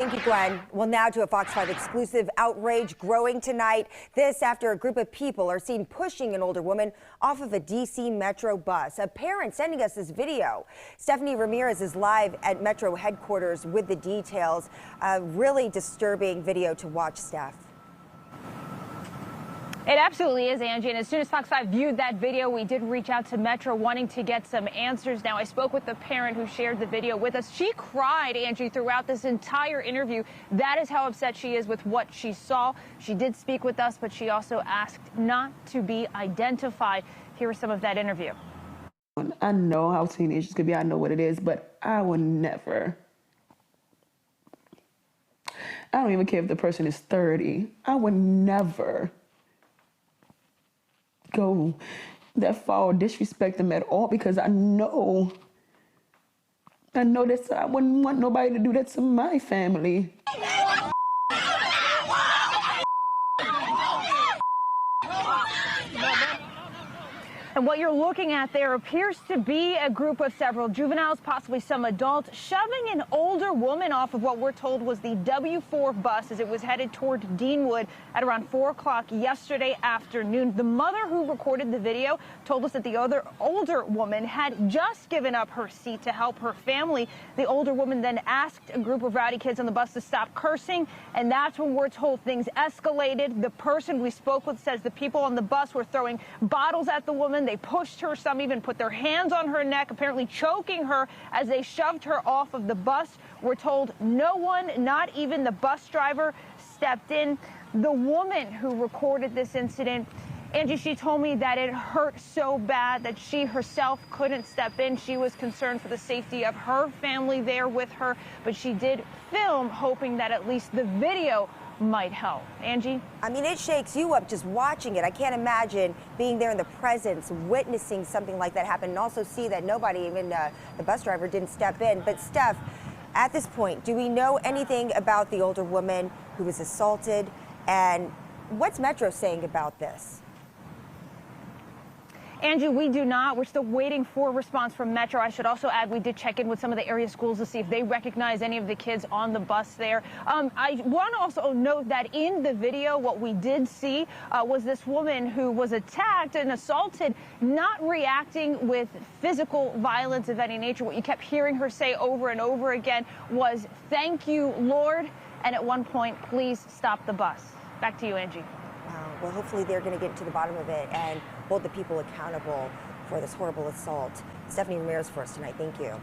Thank you, Gwen. Well, now to a Fox 5 exclusive. Outrage growing tonight. This after a group of people are seen pushing an older woman off of a DC Metro bus. A parent sending us this video. Stephanie Ramirez is live at Metro headquarters with the details. A really disturbing video to watch, Steph. It absolutely is, Angie. And as soon as Fox 5 viewed that video, we did reach out to Metro wanting to get some answers. Now, I spoke with the parent who shared the video with us. She cried, Angie, throughout this entire interview. That is how upset she is with what she saw. She did speak with us, but she also asked not to be identified. Here is some of that interview. I know how teenagers could be. I know what it is, but I would never. I don't even care if the person is 30. I would never go that far or disrespect them at all, because I know that I wouldn't want nobody to do that to my family. And what you're looking at there appears to be a group of several juveniles, possibly some adults, shoving an older woman off of what we're told was the W4 bus as it was headed toward Deanwood at around 4 o'clock yesterday afternoon. The mother who recorded the video told us that the other older woman had just given up her seat to help her family. The older woman then asked a group of rowdy kids on the bus to stop cursing, and that's when we're told things escalated. The person we spoke with says the people on the bus were throwing bottles at the woman. They pushed her. Some even put their hands on her neck, apparently choking her as they shoved her off of the bus. We're told no one, not even the bus driver, stepped in. The woman who recorded this incident, Angie, she told me that it hurt so bad that she herself couldn't step in. She was concerned for the safety of her family there with her, but she did film, hoping that at least the video might help. Angie? I mean, it shakes you up just watching it. I can't imagine being there in the presence, witnessing something like that happen, and also see that nobody, even the bus driver, didn't step in. But Steph, at this point, do we know anything about the older woman who was assaulted? And what's Metro saying about this? Angie, we do not. We're still waiting for a response from Metro. I should also add we did check in with some of the area schools to see if they recognize any of the kids on the bus there. I want to also note that in the video, what we did see was this woman who was attacked and assaulted, not reacting with physical violence of any nature. What you kept hearing her say over and over again was, "Thank you, Lord," and at one point, "Please stop the bus." Back to you, Angie. Well, hopefully they're going to get to the bottom of it and hold the people accountable for this horrible assault. Stephanie Ramirez for us tonight. Thank you.